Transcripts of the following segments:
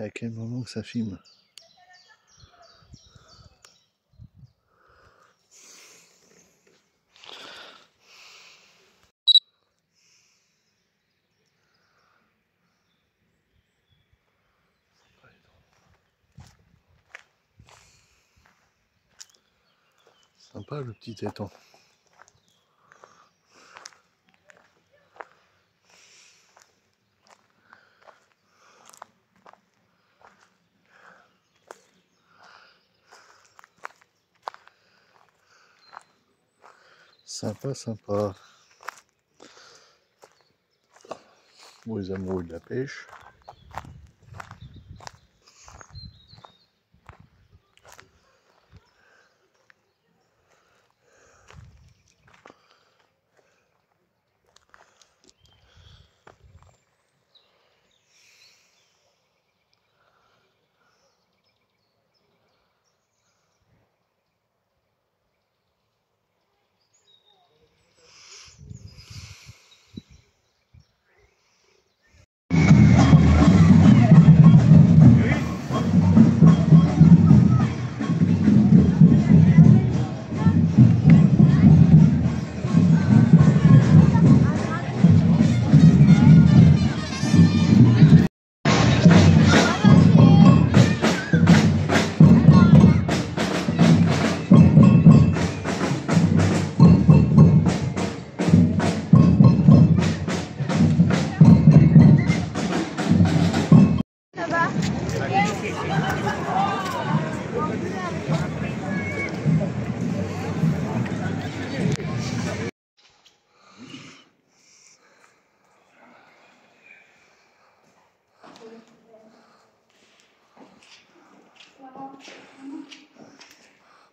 Et à quel moment que ça filme? Sympa le petit étang. Sympa, sympa. Pour les amoureux de la pêche.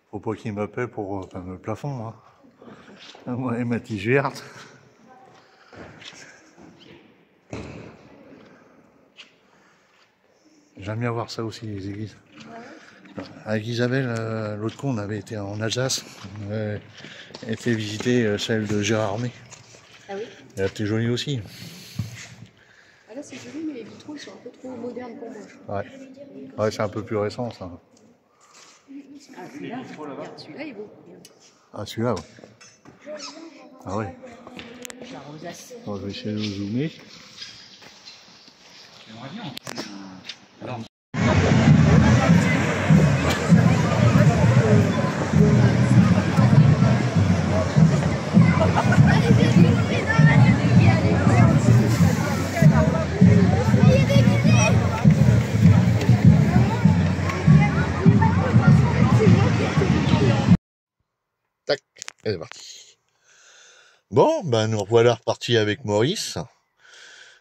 Faut pas qu'il m'appelle pour le plafond, hein. Moi et ma tige verte. J'aime bien voir ça aussi, les églises. Avec Isabelle, l'autre con, on avait été en Alsace. On avait été visiter celle de Gérardmer. Ah oui? Elle était jolie aussi. Ah là c'est joli, mais les vitraux ils sont un peu trop modernes pour moi, je crois. Ouais, ouais, c'est un peu plus récent ça. Ah celui-là, regarde, celui-là il est beau. Ah, celui-là, ouais. Ah ouais. La rosace. Bon, je vais essayer de zoomer. Tac, elle est partie. Bon, ben nous revoilà repartis avec Maurice.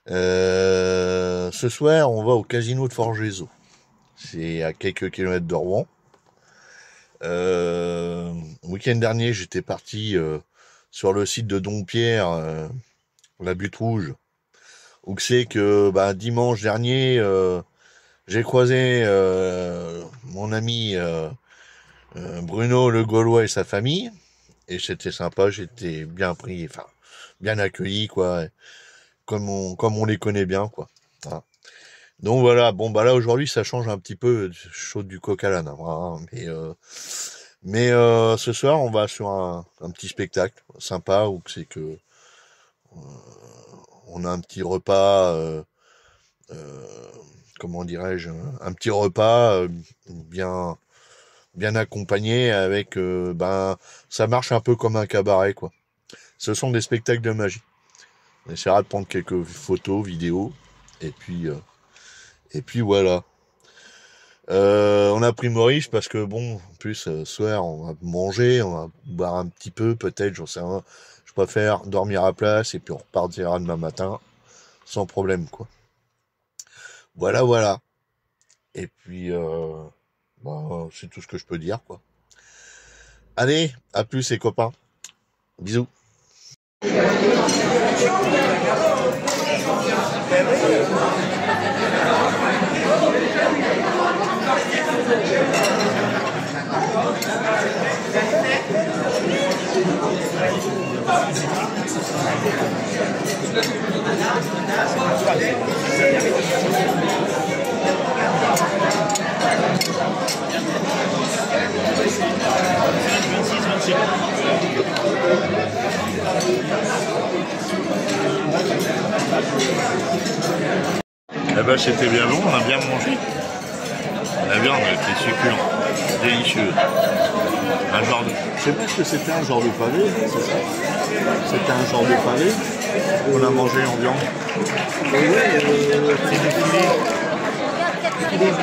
Ce soir, on va au casino de Forgeso. C'est à quelques kilomètres de Rouen. Le week-end dernier, j'étais parti sur le site de Dompierre, la Butte Rouge, où c'est que dimanche dernier, j'ai croisé mon ami Bruno le Gaulois et sa famille, et c'était sympa, j'étais bien pris, enfin bien accueilli, quoi, comme on les connaît bien, quoi. Voilà. Donc voilà, bon là aujourd'hui ça change un petit peu, chaud du coq à l'âne, hein, mais ce soir on va sur un petit spectacle sympa où c'est que on a un petit repas, comment dirais-je, un petit repas bien accompagné avec ça marche un peu comme un cabaret, quoi. Ce sont des spectacles de magie. On essaiera de prendre quelques photos, vidéos, et puis voilà. On a pris Maurice parce que bon, en plus ce soir on va manger, on va boire un petit peu, peut-être, j'en sais rien. Je préfère dormir à place et puis on repartira demain matin sans problème, quoi. Voilà. Et puis c'est tout ce que je peux dire, quoi. Allez, à plus les copains. Bisous. Eh ben, c'était bien bon, on a bien mangé. La viande était succulente, délicieuse. Un genre de... Je sais pas ce que c'était, un genre de pavé, c'est ça? C'était un genre de pavé qu'on a mangé en viande.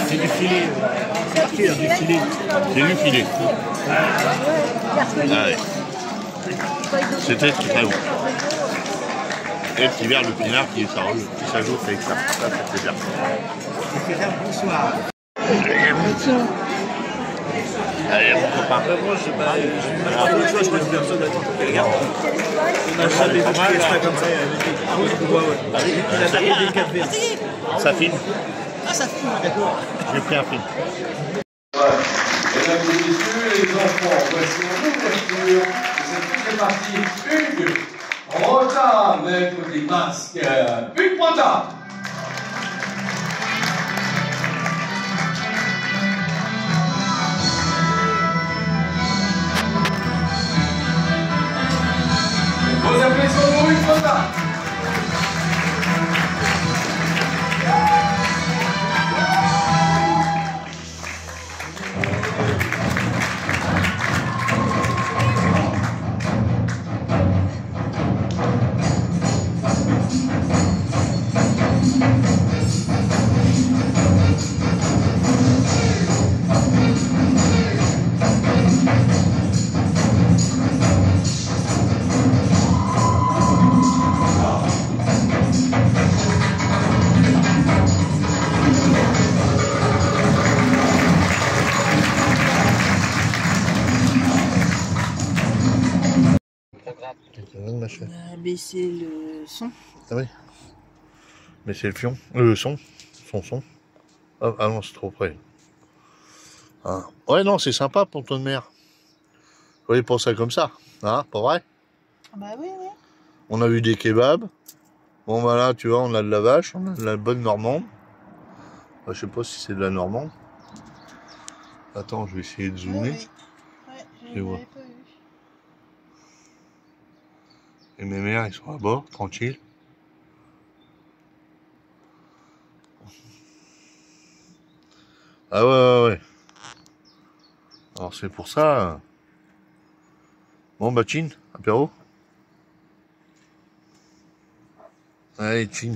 C'est du filet. C'est du filet. C'est du filet. C'est du filet. Ah ouais. C'était très bon. Et le petit verre de pinard qui s'ajoute avec ça. Ça, c'était bien. Bonsoir. Allez, mon copain. Moi, je sais pas. Je crois que personne n'a regarde. On a jamais vu ça comme ça. Ah oui, je vois, ouais. Il a tapé des 4 verres. Ça filme? Ah, ça filme, d'accord. J'ai pris un film. Mesdames et messieurs, les enfants, voici une ouverture de cette deuxième partie. Hugues, Rota, maître des masques. Hugues Rota. Vos applaudissements pour Hugues Rota. On a baissé le son. Ah oui. Mais c'est le fion. Le son. Son. Ah non, c'est trop près. Ah. Ouais, non, c'est sympa, Ponton de Mer. Vous voyez pour ça comme ça. Hein, pas vrai? Bah oui, oui. On a vu des kebabs. Bon, voilà, tu vois, on a de la vache. On a de la bonne normande. Je sais pas si c'est de la normande. Attends, je vais essayer de zoomer. Oui. Ouais, je Et voilà. l'avais pas vu. Et mes mères, ils sont à bord, tranquilles. Ah ouais. Alors c'est pour ça. Bon bah chin, apéro. Allez chin.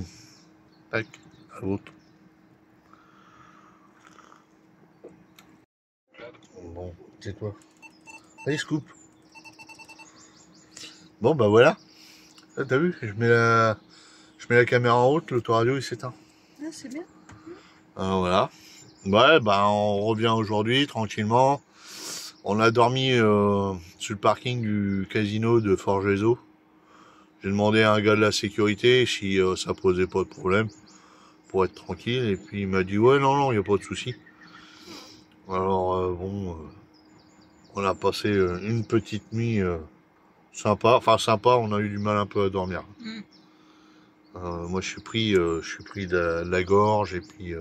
Tac, à l'autre. Bon, c'est toi. Allez scoop. Bon bah voilà. Là, t'as vu, je mets la caméra en haute, l'autoradio il s'éteint. Ah, c'est bien. Alors voilà. Ouais, bah on revient aujourd'hui tranquillement. On a dormi sur le parking du casino de Forgezo. J'ai demandé à un gars de la sécurité si ça posait pas de problème pour être tranquille. Et puis il m'a dit ouais non, il n'y a pas de souci. Alors on a passé une petite nuit sympa. Enfin sympa, on a eu du mal un peu à dormir. Moi je suis pris de la gorge et puis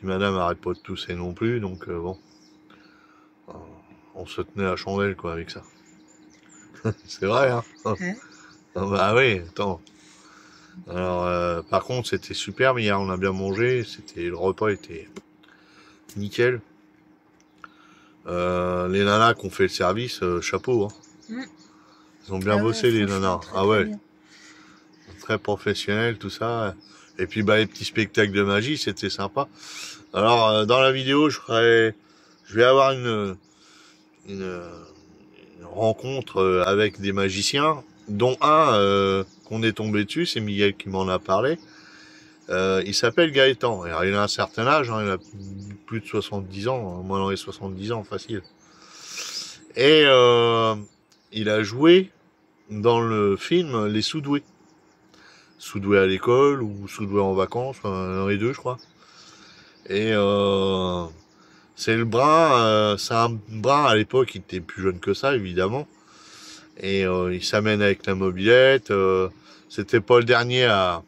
madame arrête pas de tousser non plus, donc bon, on se tenait à chandelle quoi avec ça. C'est vrai, hein. Ah bah oui, attends. Alors par contre c'était superbe hier, on a bien mangé, le repas était nickel. Les nanas qui ont fait le service, chapeau, hein. Ils ont bien bossé les nanas. Ah ouais. Très professionnel, tout ça. Et puis bah les petits spectacles de magie, c'était sympa. Alors dans la vidéo, je vais avoir une rencontre avec des magiciens, dont un qu'on est tombé dessus, c'est Miguel qui m'en a parlé. Il s'appelle Gaëtan. Alors, il a un certain âge, hein, il a plus de 70 ans, moi dans les 70 ans facile. Et il a joué dans le film Les Soudoués. Soudoués à l'école ou Soudoués en vacances, l'un des deux je crois. Et c'est un brin à l'époque, il était plus jeune que ça évidemment. Et il s'amène avec la mobilette. C'était pas le dernier à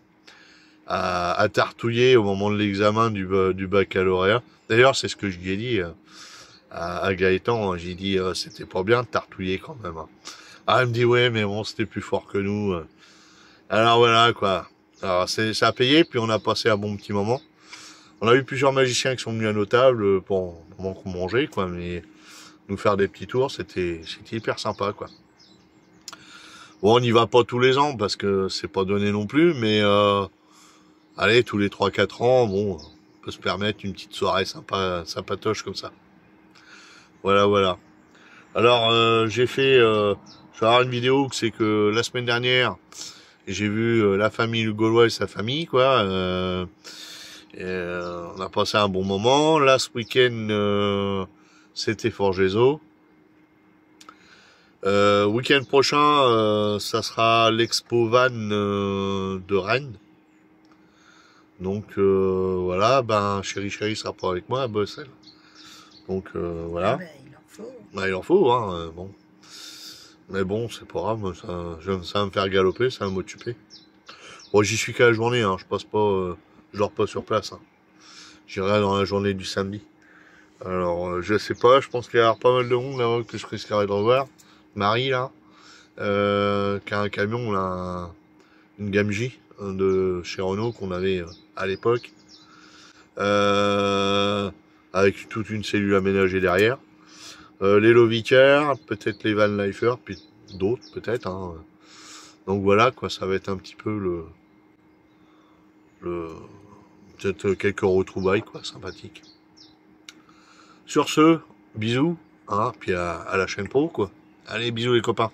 à tartouiller au moment de l'examen du baccalauréat. D'ailleurs, c'est ce que je lui ai dit à Gaëtan. J'ai dit, c'était pas bien de tartouiller quand même. Hein. Ah, il me dit, ouais, mais bon, c'était plus fort que nous. Alors voilà, quoi. Alors, ça a payé, puis on a passé un bon petit moment. On a eu plusieurs magiciens qui sont venus à nos tables pendant qu'on mangeait, quoi, mais nous faire des petits tours, c'était hyper sympa, quoi. Bon, on n'y va pas tous les ans, parce que c'est pas donné non plus, mais allez, tous les 3-4 ans, bon, on peut se permettre une petite soirée sympatoche comme ça. Voilà, voilà. Alors, j'ai fait... je vais avoir une vidéo, c'est que la semaine dernière, j'ai vu la famille Le Gaulois et sa famille, quoi. On a passé un bon moment. Là, ce week-end, c'était Forgezo. Week-end prochain, ça sera l'Expo Van de Rennes. Donc voilà, ben Chéri sera pas avec moi à Bruxelles. Donc voilà. Ben, il en faut. Ben, il en faut, hein. Bon. Mais bon, c'est pas grave, ça va me faire galoper, ça va m'occuper. Bon, j'y suis qu'à la journée, hein. Je passe pas, je dors pas sur place. Hein. J'irai dans la journée du samedi. Alors, je sais pas, je pense qu'il y a pas mal de monde là que je risquerais de revoir. Marie là, qui a un camion là, une Gamme J de chez Renault qu'on avait à l'époque, avec toute une cellule aménagée derrière. Les Lovicaires, peut-être les Van Lifer, puis d'autres peut-être. Hein. Donc voilà quoi, ça va être un petit peu peut-être quelques retrouvailles quoi, sympathiques. Sur ce, bisous, hein, puis à la chaîne pro quoi. Allez, bisous les copains.